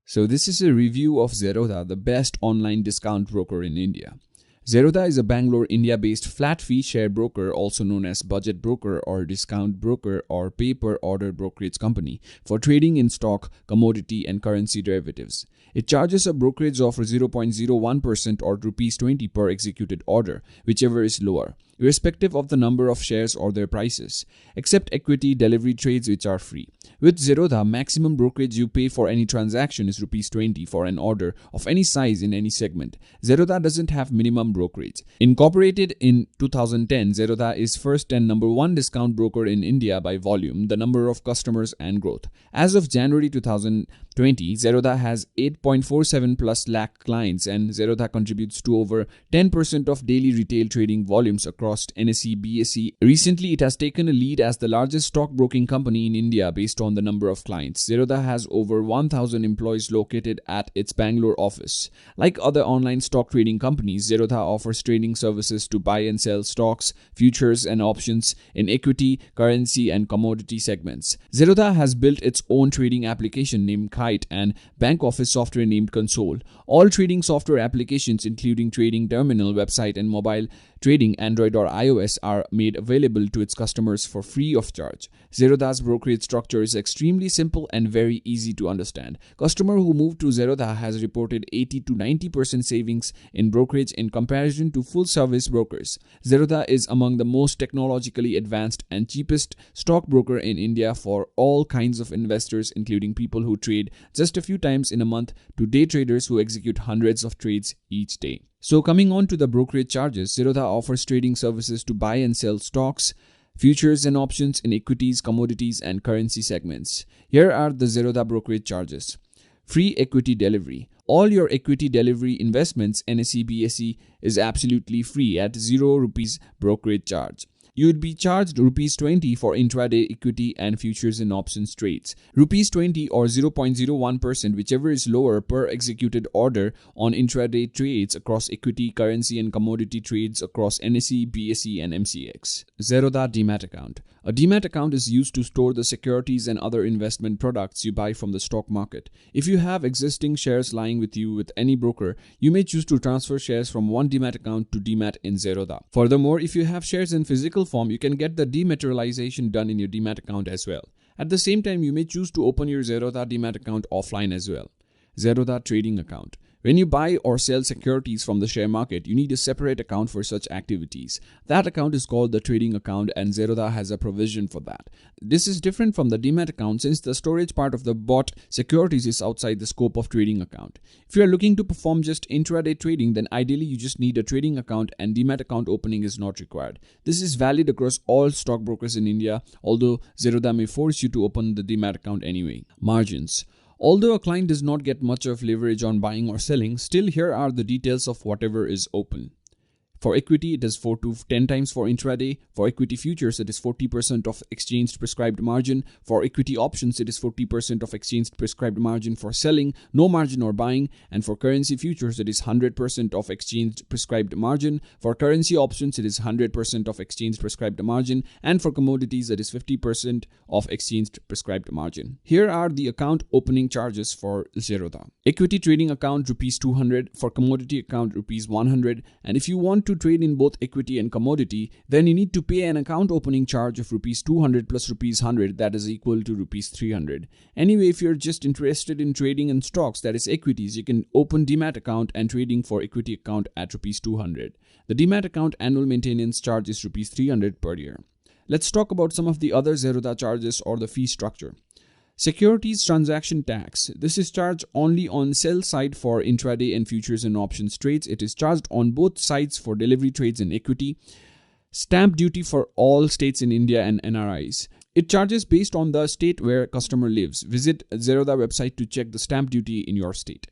So this is a review of Zerodha, the best online discount broker in India. Zerodha is a Bangalore, India-based flat-fee share broker, also known as budget broker or discount broker or pay-per-order brokerage company for trading in stock, commodity and currency derivatives. It charges a brokerage of 0.01% or rupees 20 per executed order, whichever is lower, irrespective of the number of shares or their prices, except equity delivery trades which are free. With Zerodha, maximum brokerage you pay for any transaction is rupees 20 for an order of any size in any segment. Zerodha doesn't have minimum brokerage. Incorporated in 2010, Zerodha is first and number one discount broker in India by volume, the number of customers and growth. As of January 2020, Zerodha has 8.47 plus lakh clients and Zerodha contributes to over 10% of daily retail trading volumes across NSE, BSE. Recently, it has taken a lead as the largest stockbroking company in India based on the number of clients. Zerodha has over 1,000 employees located at its Bangalore office. Like other online stock trading companies, Zerodha offers trading services to buy and sell stocks, futures and options in equity, currency and commodity segments. Zerodha has built its own trading application named Kite and bank office software named Console. All trading software applications including trading terminal, website and mobile trading Android or iOS are made available to its customers for free of charge. Zerodha's brokerage structure is extremely simple and very easy to understand. Customer who moved to Zerodha has reported 80 to 90% savings in brokerage in comparison to full-service brokers. Zerodha is among the most technologically advanced and cheapest stockbroker in India for all kinds of investors, including people who trade just a few times in a month to day traders who execute hundreds of trades each day. So coming on to the brokerage charges, Zerodha offers trading services to buy and sell stocks, futures and options in equities, commodities and currency segments. Here are the Zerodha brokerage charges. Free equity delivery. All your equity delivery investments, NSE, BSE, is absolutely free at 0 rupees brokerage charge. You would be charged rupees 20 for intraday equity and futures and options trades. Rupees 20 or 0.01%, whichever is lower per executed order on intraday trades across equity, currency and commodity trades across NSE, BSE and MCX. Zerodha DEMAT account. A DEMAT account is used to store the securities and other investment products you buy from the stock market. If you have existing shares lying with you with any broker, you may choose to transfer shares from one DEMAT account to DEMAT in Zerodha. Furthermore, if you have shares in physical form, you can get the dematerialization done in your DEMAT account as well. At the same time, you may choose to open your Zerodha DEMAT account offline as well. Zerodha trading account. When you buy or sell securities from the share market, you need a separate account for such activities. That account is called the trading account and Zerodha has a provision for that. This is different from the DEMAT account since the storage part of the bought securities is outside the scope of trading account. If you are looking to perform just intraday trading, then ideally you just need a trading account and DEMAT account opening is not required. This is valid across all stockbrokers in India, although Zerodha may force you to open the DEMAT account anyway. Margins. Although a client does not get much of leverage on buying or selling, still here are the details of whatever is open. For equity, it is 4 to 10 times for intraday. For equity futures, it is 40% of exchanged prescribed margin. For equity options, it is 40% of exchanged prescribed margin for selling, no margin or buying. And for currency futures, it is 100% of exchanged prescribed margin. For currency options, it is 100% of exchanged prescribed margin. And for commodities, it is 50% of exchanged prescribed margin. Here are the account opening charges for Zerodha. Equity trading account rupees 200, for commodity account rupees 100, and if you want to trade in both equity and commodity, then you need to pay an account opening charge of rupees 200 plus rupees 100, that is equal to rupees 300. Anyway, if you're just interested in trading in stocks, that is equities, you can open DEMAT account and trading for equity account at rupees 200. The DEMAT account annual maintenance charge is rupees 300 per year. Let's talk about some of the other Zerodha charges or the fee structure. Securities transaction tax. This is charged only on sell side for intraday and futures and options trades. It is charged on both sides for delivery trades in equity. Stamp duty for all states in India and NRIs. It charges based on the state where customer lives. Visit Zerodha website to check the stamp duty in your state.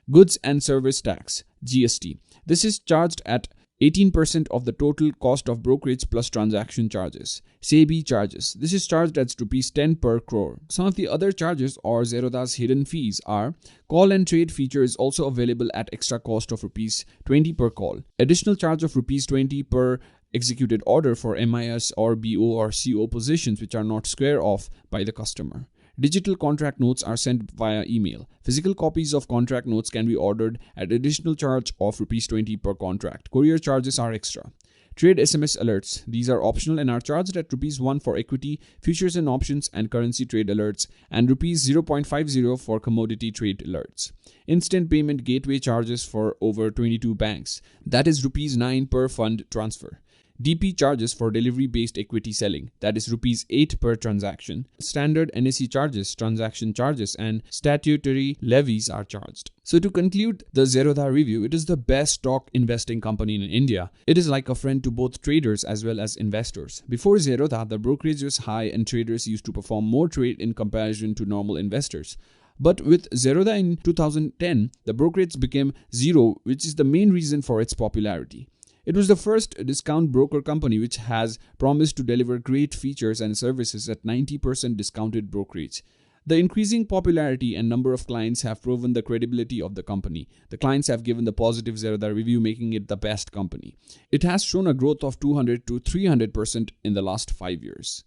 Goods and service tax, GST. This is charged at 18% of the total cost of brokerage plus transaction charges. SEBI charges. This is charged at rupees 10 per crore. Some of the other charges or Zerodha's hidden fees are call and trade feature is also available at extra cost of rupees 20 per call. Additional charge of rupees 20 per executed order for MIS or BO or CO positions which are not square off by the customer. Digital contract notes are sent via email. Physical copies of contract notes can be ordered at additional charge of ₹20 per contract. Courier charges are extra. Trade SMS alerts. These are optional and are charged at ₹1 for equity, futures and options and currency trade alerts, and ₹0.50 for commodity trade alerts. Instant payment gateway charges for over 22 banks. That is ₹9 per fund transfer. DP charges for delivery-based equity selling, that is ₹8 per transaction. Standard NSE charges, transaction charges, and statutory levies are charged. So to conclude the Zerodha review, it is the best stock investing company in India. It is like a friend to both traders as well as investors. Before Zerodha, the brokerage was high and traders used to perform more trade in comparison to normal investors. But with Zerodha in 2010, the brokerage became zero, which is the main reason for its popularity. It was the first discount broker company which has promised to deliver great features and services at 90% discounted brokerage. The increasing popularity and number of clients have proven the credibility of the company. The clients have given the positive Zerodha review, making it the best company. It has shown a growth of 200 to 300% in the last 5 years.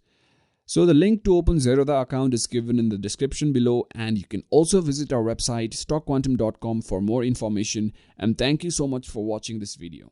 So the link to open Zerodha account is given in the description below, and you can also visit our website stockquantum.com for more information. And thank you so much for watching this video.